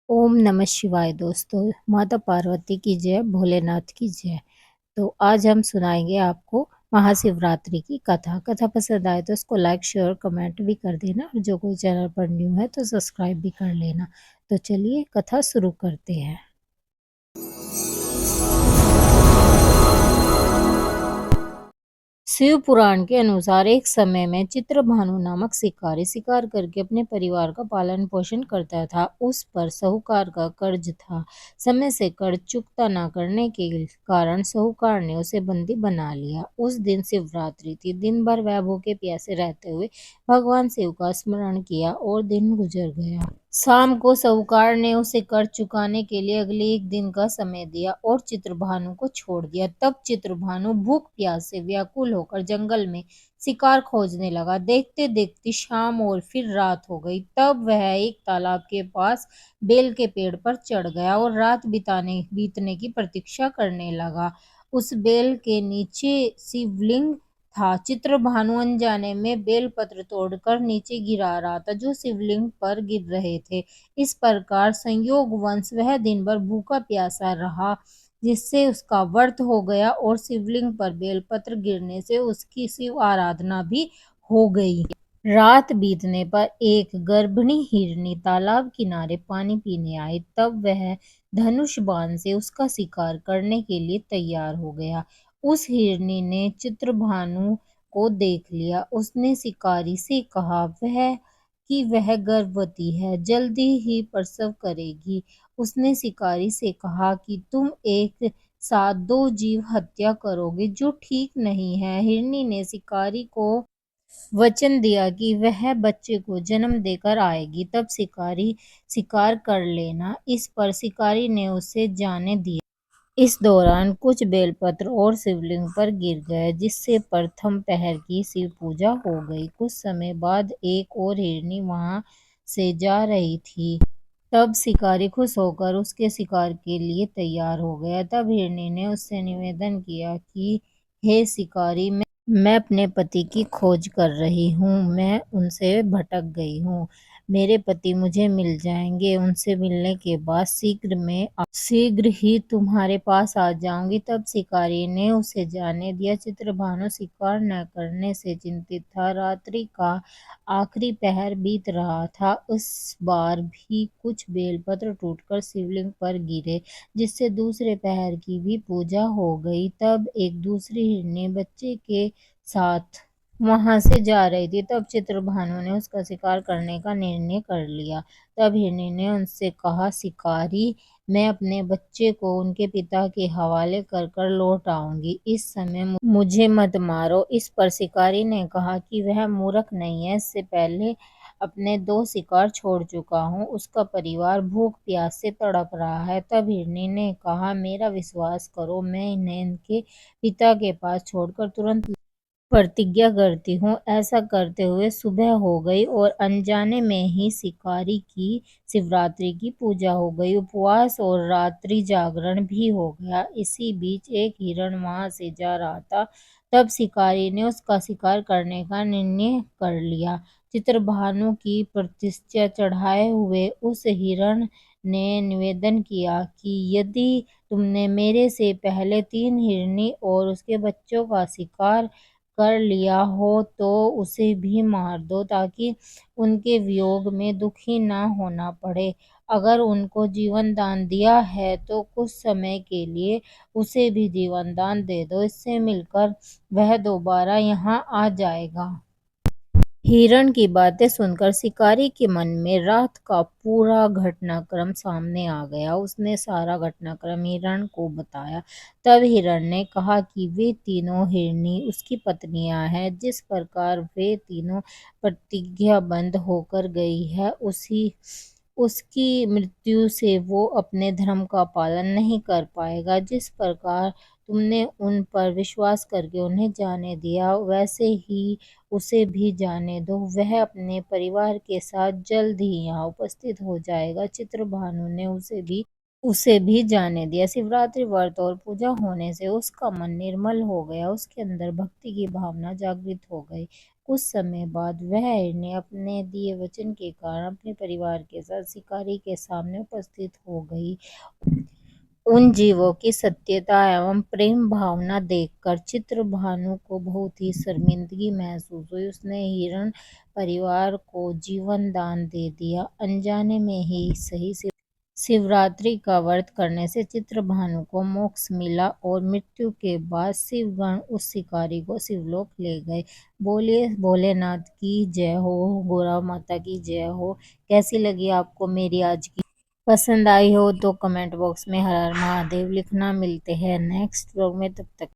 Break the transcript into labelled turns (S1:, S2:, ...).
S1: ओम नमः शिवाय दोस्तों। माता पार्वती की जय, भोलेनाथ की जय। तो आज हम सुनाएंगे आपको महाशिवरात्रि की कथा। कथा पसंद आए तो उसको लाइक शेयर कमेंट भी कर देना और जो कोई चैनल पर न्यू है तो सब्सक्राइब भी कर लेना। तो चलिए कथा शुरू करते हैं। शिव पुराण के अनुसार एक समय में चित्रभानु नामक शिकारी शिकार करके अपने परिवार का पालन पोषण करता था। उस पर साहूकार का कर्ज था। समय से कर्ज चुकता न करने के कारण साहूकार ने उसे बंदी बना लिया। उस दिन शिवरात्रि थी। दिन भर वह भूखे प्यासे रहते हुए भगवान शिव का स्मरण किया और दिन गुजर गया। शाम को साहूकार ने उसे कर्ज चुकाने के लिए अगले एक दिन का समय दिया और चित्रभानु को छोड़ दिया। तब चित्रभानु भूख प्यास से व्याकुल होकर जंगल में शिकार खोजने लगा। देखते देखते शाम और फिर रात हो गई। तब वह एक तालाब के पास बेल के पेड़ पर चढ़ गया और रात बीतने की प्रतीक्षा करने लगा। उस बेल के नीचे शिवलिंग था। चित्रभानु अनजाने में बेलपत्र तोड़कर नीचे गिरा रहा था जो शिवलिंग पर गिर रहे थे। इस प्रकार संयोगवश वह दिन भर भूखा प्यासा रहा, जिससे उसका व्रत हो गया और शिवलिंग पर बेलपत्र गिरने से उसकी शिव आराधना भी हो गई। रात बीतने पर एक गर्भिणी हिरनी तालाब किनारे पानी पीने आई। तब वह धनुष बाण से उसका शिकार करने के लिए तैयार हो गया। उस हिरनी ने चित्रभानु को देख लिया। उसने शिकारी से कहा वह गर्भवती है, जल्दी ही प्रसव करेगी। उसने शिकारी से कहा कि तुम एक साथ दो जीव हत्या करोगे, जो ठीक नहीं है। हिरनी ने शिकारी को वचन दिया कि वह बच्चे को जन्म देकर आएगी, तब शिकारी शिकार कर लेना। इस पर शिकारी ने उसे जाने दिया। इस दौरान कुछ बेलपत्र और शिवलिंग पर गिर गए, जिससे प्रथम पहर की शिव पूजा हो गई। कुछ समय बाद एक और हिरनी वहां से जा रही थी। तब शिकारी खुश होकर उसके शिकार के लिए तैयार हो गया। तब हिरनी ने उससे निवेदन किया कि हे शिकारी, मैं अपने पति की खोज कर रही हूँ। मैं उनसे भटक गई हूँ। मेरे पति मुझे मिल जाएंगे। उनसे मिलने के बाद शीघ्र ही तुम्हारे पास आ जाऊंगी। तब शिकारी ने उसे जाने दिया। चित्रभानु शिकार न करने से चिंतित था। रात्रि का आखिरी पहर बीत रहा था। उस बार भी कुछ बेलपत्र टूटकर शिवलिंग पर गिरे, जिससे दूसरे पहर की भी पूजा हो गई। तब एक दूसरी हिरनी बच्चे के साथ वहां से जा रही थी। तब चित्रभानु ने उसका शिकार करने का निर्णय कर लिया। तब हिरनी ने उनसे कहा, शिकारी, मैं अपने बच्चे को उनके पिता के हवाले कर कर लौट आऊंगी। इस समय मुझे मत मारो। इस पर शिकारी ने कहा कि वह मूर्ख नहीं है। इससे पहले अपने दो शिकार छोड़ चुका हूँ। उसका परिवार भूख प्यास से तड़प रहा है। तब हिरनी ने कहा, मेरा विश्वास करो, मैं इन्हें इनके पिता के पास छोड़कर तुरंत प्रतिज्ञा करती हूँ। ऐसा करते हुए सुबह हो गई और अनजाने में ही शिकारी की शिवरात्रि की पूजा हो गई। उपवास और रात्रि जागरण भी हो गया। इसी बीच एक हिरण वहां से जा रहा था। तब शिकारी ने उसका शिकार करने का निर्णय कर लिया। चित्रभानु की प्रतिष्ठा चढ़ाए हुए उस हिरण ने निवेदन किया कि यदि तुमने मेरे से पहले 3 हिरनी और उसके बच्चों का शिकार कर लिया हो तो उसे भी मार दो, ताकि उनके वियोग में दुखी न होना पड़े। अगर उनको जीवन दान दिया है तो कुछ समय के लिए उसे भी जीवन दान दे दो। इससे मिलकर वह दोबारा यहाँ आ जाएगा। हिरण की बातें सुनकर शिकारी के मन में रात का पूरा घटनाक्रम सामने आ गया। उसने सारा घटनाक्रम हिरण को बताया। तब हिरण ने कहा कि वे तीनों हिरनी उसकी पत्नियां हैं। जिस प्रकार वे तीनों प्रतिज्ञाबद्ध होकर गई है, उसी उसकी मृत्यु से वो अपने धर्म का पालन नहीं कर पाएगा। जिस प्रकार तुमने उन पर विश्वास करके उन्हें जाने दिया, वैसे ही उसे भी जाने दो। वह अपने परिवार के साथ जल्द ही यहाँ उपस्थित हो जाएगा। चित्रभानु ने उसे भी जाने दिया। शिवरात्रि व्रत और पूजा होने से उसका मन निर्मल हो गया। उसके अंदर भक्ति की भावना जागृत हो गई। कुछ समय बाद वह हिरनी अपने दिए वचन के कारण अपने परिवार के साथ शिकारी के सामने उपस्थित हो गई। उन जीवों की सत्यता एवं प्रेम भावना देखकर चित्रभानु को बहुत ही शर्मिंदगी महसूस हुई। उसने हिरण परिवार को जीवन दान दे दिया। अनजाने में ही सही शिवरात्रि का व्रत करने से चित्रभानु को मोक्ष मिला और मृत्यु के बाद शिवगण उस शिकारी को शिवलोक ले गए। बोलिए भोलेनाथ की जय हो, गौरा माता की जय हो। कैसी लगी आपको मेरी आज की? पसंद आई हो तो कमेंट बॉक्स में हर हर महादेव लिखना। मिलते हैं नेक्स्ट व्लॉग में, तब तक